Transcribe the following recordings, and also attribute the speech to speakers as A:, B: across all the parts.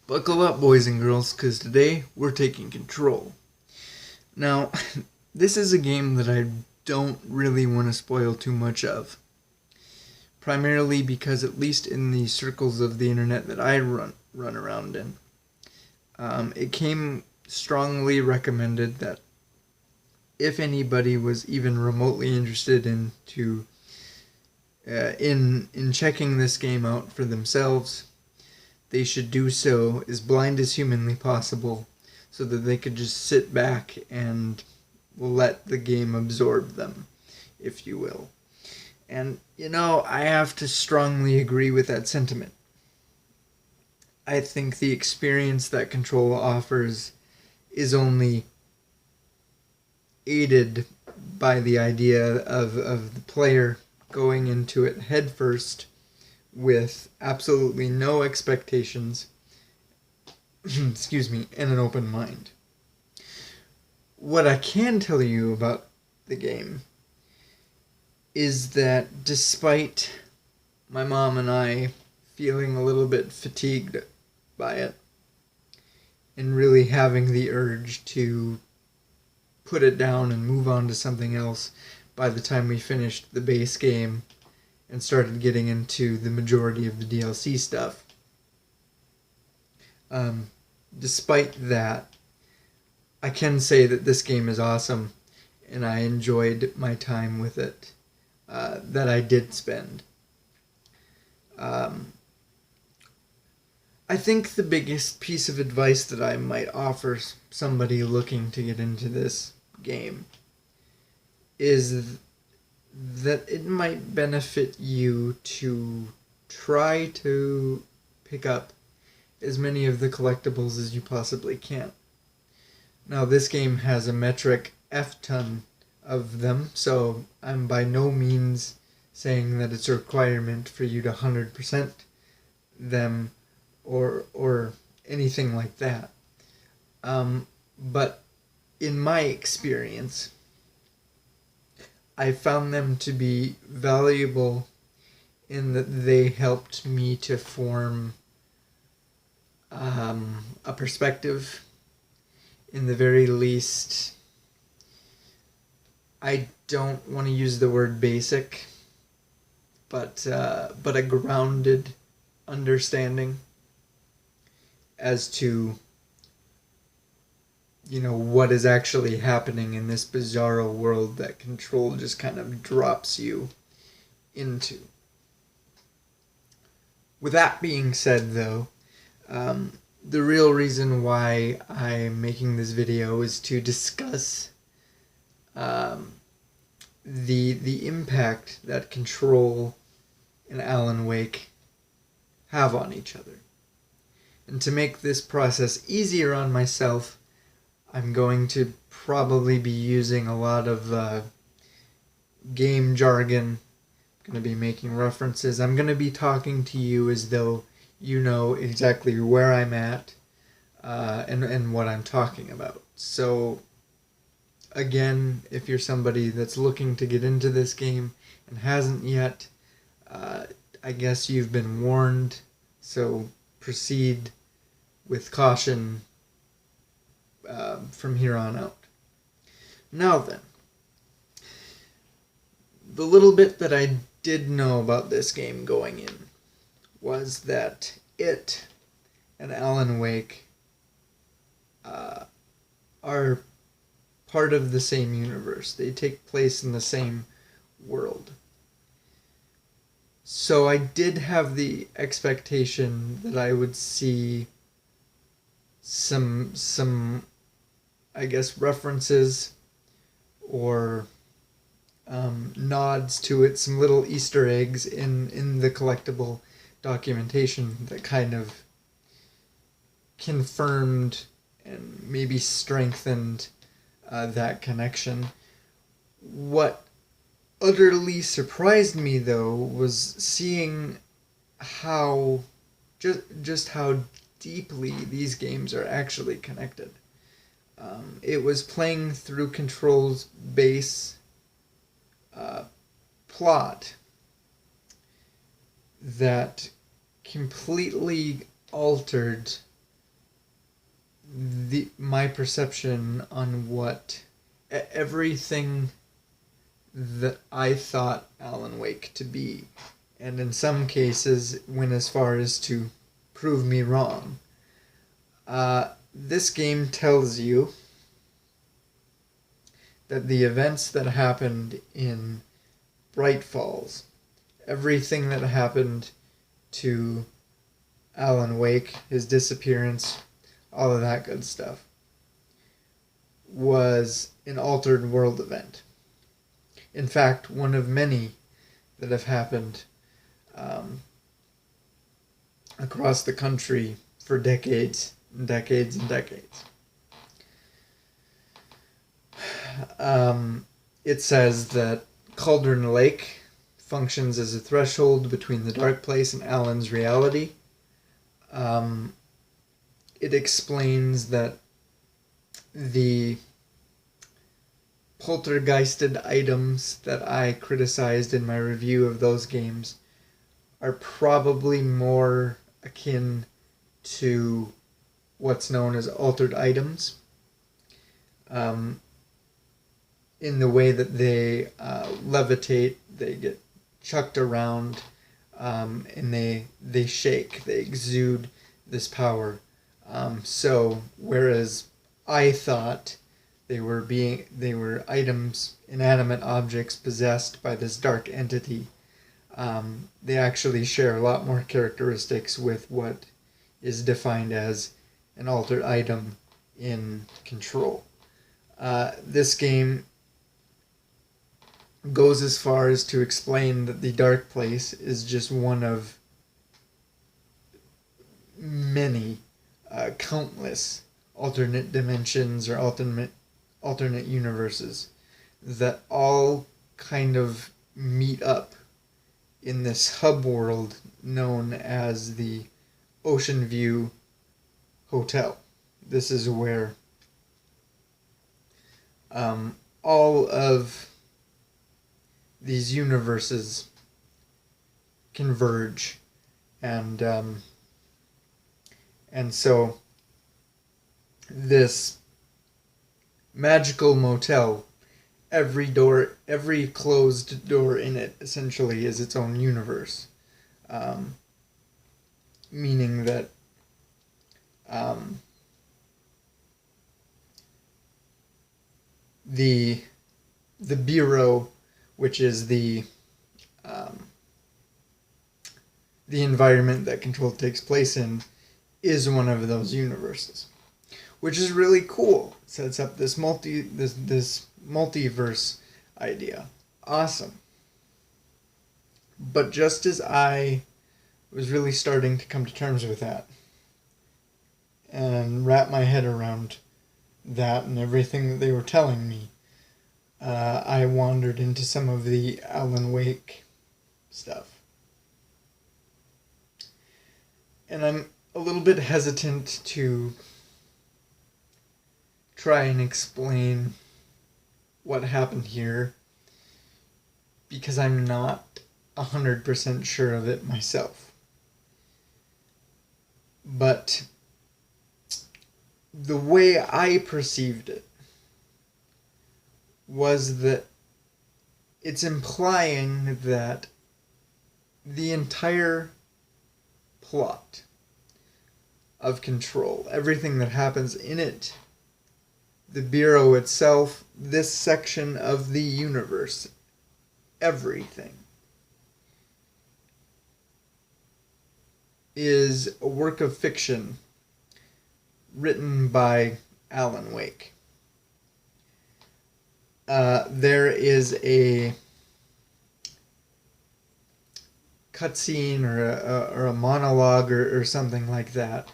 A: Buckle up, boys and girls, because today we're taking control. Now, this is a game that I don't really want to spoil too much of. Primarily because, at least in the circles of the internet that I run around in, it came strongly recommended that if anybody was even remotely interested in checking this game out for themselves, they should do so as blind as humanly possible so that they could just sit back and let the game absorb them, if you will. And, I have to strongly agree with that sentiment. I think the experience that Control offers is only aided by the idea of the player going into it headfirst with absolutely no expectations, excuse me, and an open mind. What I can tell you about the game is that despite my mom and I feeling a little bit fatigued by it and really having the urge to put it down and move on to something else by the time we finished the base game and started getting into the majority of the DLC stuff. Despite that, I can say that this game is awesome, and I enjoyed my time with it that I did spend. I think the biggest piece of advice that I might offer somebody looking to get into this game is that it might benefit you to try to pick up as many of the collectibles as you possibly can. Now, this game has a metric F-ton of them, so I'm by no means saying that it's a requirement for you to 100% them or anything like that. But in my experience, I found them to be valuable in that they helped me to form a perspective. In the very least, I don't want to use the word basic, but a grounded understanding as to what is actually happening in this bizarro world that Control just kind of drops you into. With that being said, though, the real reason why I'm making this video is to discuss the impact that Control and Alan Wake have on each other. And to make this process easier on myself, I'm going to probably be using a lot of game jargon. I'm going to be making references. I'm going to be talking to you as though you know exactly where I'm at and what I'm talking about. So, again, if you're somebody that's looking to get into this game and hasn't yet, I guess you've been warned. So proceed with caution from here on out. Now then, the little bit that I did know about this game going in was that it and Alan Wake are part of the same universe. They take place in the same world. So I did have the expectation that I would see some I guess references or nods to it, some little Easter eggs in the collectible documentation that kind of confirmed and maybe strengthened that connection. What utterly surprised me, though, was seeing how just how deeply these games are actually connected. It was playing through Control's base plot that completely altered my perception on what everything that I thought Alan Wake to be, and in some cases went as far as to prove me wrong. This game tells you that the events that happened in Bright Falls, everything that happened to Alan Wake, his disappearance, all of that good stuff, was an altered world event. In fact, one of many that have happened across the country for decades and decades and decades. It says that Cauldron Lake functions as a threshold between the dark place and Alan's reality. It explains that the poltergeisted items that I criticized in my review of those games are probably more akin to what's known as altered items, in the way that they levitate, they get chucked around, and they shake, they exude this power. So whereas I thought they were items, inanimate objects possessed by this dark entity, they actually share a lot more characteristics with what is defined as an altered item in Control. This game goes as far as to explain that the dark place is just one of many, countless alternate dimensions or alternate universes that all kind of meet up in this hub world known as the Ocean View Hotel. This is where all of these universes converge, and so this magical motel, every closed door in it essentially is its own universe, meaning that the Bureau, which is the environment that Control takes place in, is one of those universes, which is really cool. It sets up this multiverse idea. Awesome. But just as I was really starting to come to terms with that and wrap my head around that and everything that they were telling me, I wandered into some of the Alan Wake stuff. And I'm a little bit hesitant to try and explain what happened here because I'm not 100% sure of it myself. But the way I perceived it was that it's implying that the entire plot of Control, everything that happens in it, the Bureau itself, this section of the universe, everything, is a work of fiction written by Alan Wake. There is a cutscene or a monologue or something like that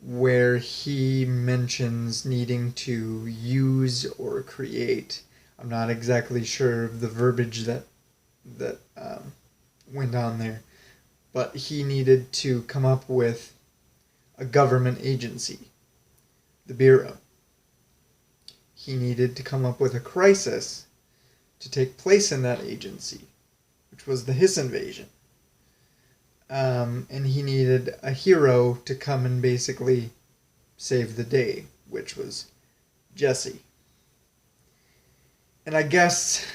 A: where he mentions needing to use or create. I'm not exactly sure of the verbiage that went on there, but he needed to come up with a government agency, the Bureau. He needed to come up with a crisis to take place in that agency, which was the Hiss invasion. And he needed a hero to come and basically save the day, which was Jesse. And I guess,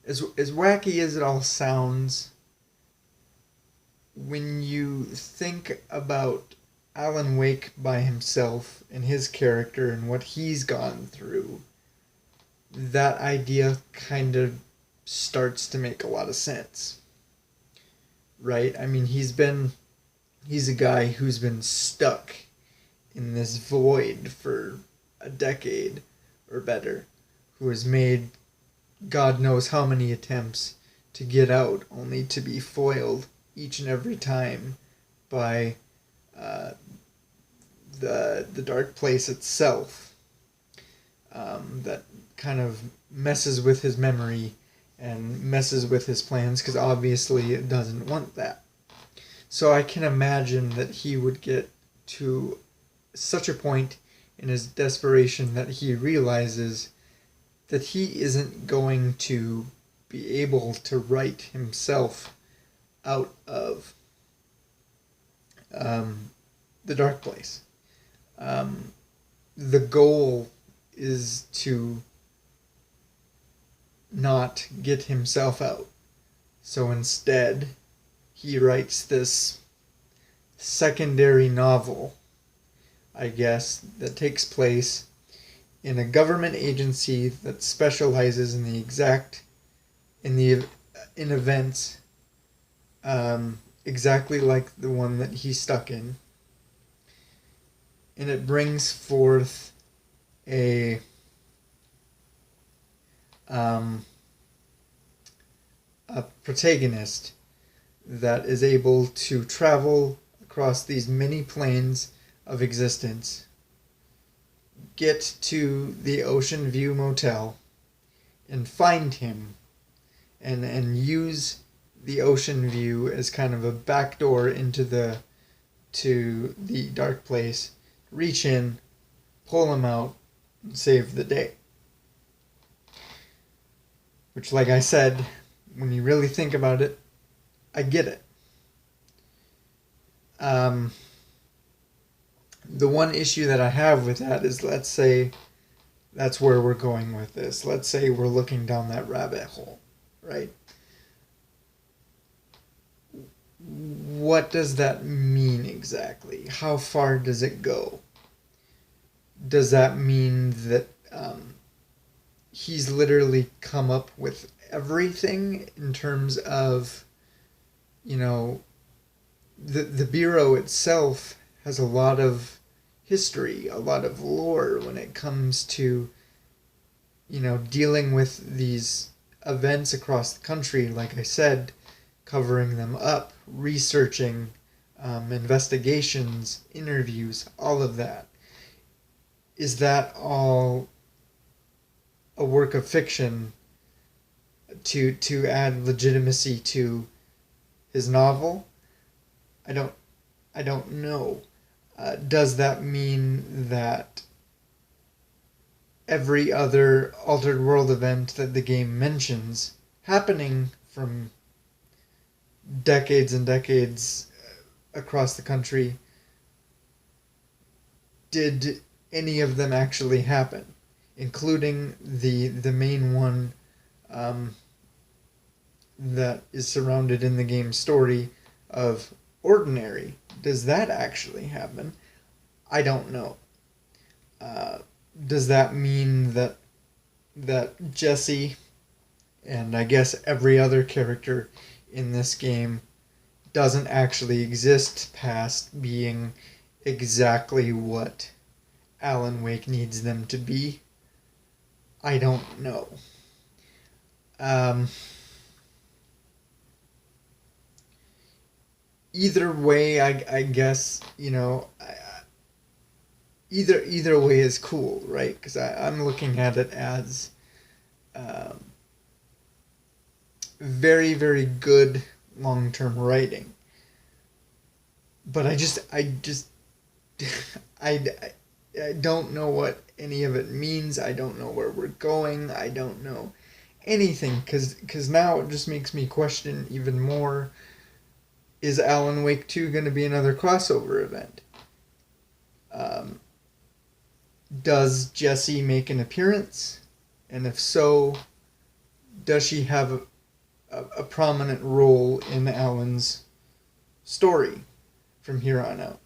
A: as wacky as it all sounds, when you think about Alan Wake by himself and his character and what he's gone through, that idea kind of starts to make a lot of sense. Right? I mean, he's a guy who's been stuck in this void for a decade or better, who has made God knows how many attempts to get out, only to be foiled each and every time by the dark place itself, that kind of messes with his memory and messes with his plans, because obviously it doesn't want that. So I can imagine that he would get to such a point in his desperation that he realizes that he isn't going to be able to write himself out of the dark place. The goal is to not get himself out. So instead, he writes this secondary novel, I guess, that takes place in a government agency that specializes in events exactly like the one that he's stuck in. And it brings forth a protagonist that is able to travel across these many planes of existence, get to the Ocean View Motel, and find him, and use the Ocean View as kind of a backdoor into the dark place, reach in, pull him out, and save the day. Which, like I said, when you really think about it, I get it. The one issue that I have with that is, let's say that's where we're going with this. Let's say we're looking down that rabbit hole, right? What does that mean exactly? How far does it go? Does that mean that he's literally come up with everything in terms of, the Bureau itself has a lot of history, a lot of lore when it comes to, dealing with these events across the country, like I said, covering them up, researching, investigations, interviews, all of that. Is that all a work of fiction to add legitimacy to his novel? I don't know. Does that mean that every other altered world event that the game mentions, happening from decades and decades across the country, did any of them actually happen, including the main one that is surrounded in the game's story of Ordinary? Does that actually happen? I don't know. Does that mean that Jesse, and I guess every other character in this game, doesn't actually exist past being exactly what Alan Wake needs them to be? I don't know. Either way, I guess, either way is cool, right? Because I'm looking at it as very, very good long-term writing. But I don't know what any of it means. I don't know where we're going. I don't know anything, because now it just makes me question even more, is Alan Wake 2 going to be another crossover event? Um, does Jessie make an appearance? And if so, does she have a prominent role in Alan's story from here on out?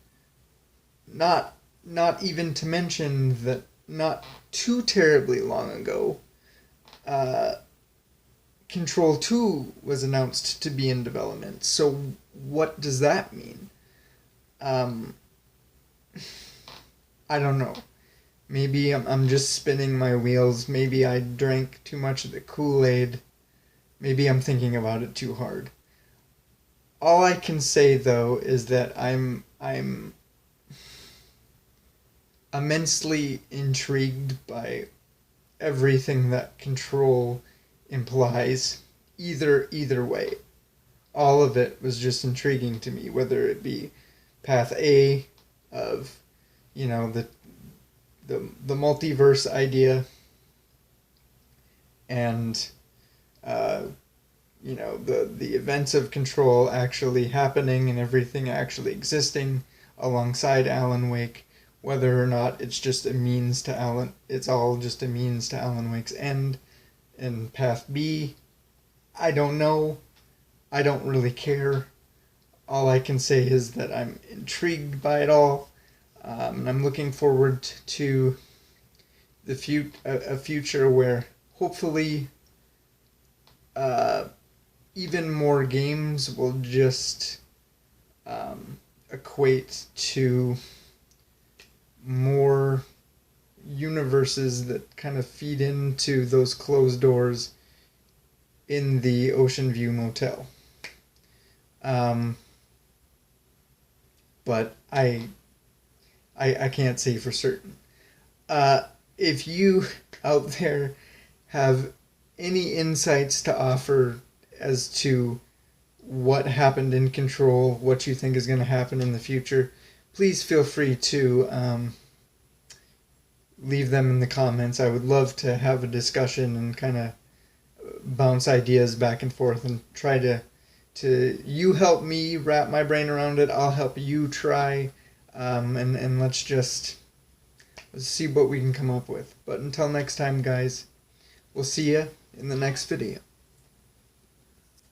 A: Not even to mention that not too terribly long ago, Control 2 was announced to be in development. So what does that mean? I don't know. Maybe I'm just spinning my wheels. Maybe I drank too much of the Kool-Aid. Maybe I'm thinking about it too hard. All I can say though is that I'm immensely intrigued by everything that Control implies, either way. All of it was just intriguing to me, whether it be path A of, the multiverse idea, and the events of Control actually happening and everything actually existing alongside Alan Wake, whether or not it's just a means to Alan, it's all just a means to Alan Wake's end. And path B, I don't know. I don't really care. All I can say is that I'm intrigued by it all. And I'm looking forward to a future where hopefully even more games will just equate to more universes that kind of feed into those closed doors in the Ocean View Motel. But I can't say for certain. If you out there have any insights to offer as to what happened in Control, what you think is going to happen in the future, please feel free to leave them in the comments. I would love to have a discussion and kind of bounce ideas back and forth and try to you help me wrap my brain around it, I'll help you try, and let's see what we can come up with. But until next time, guys, we'll see you in the next video.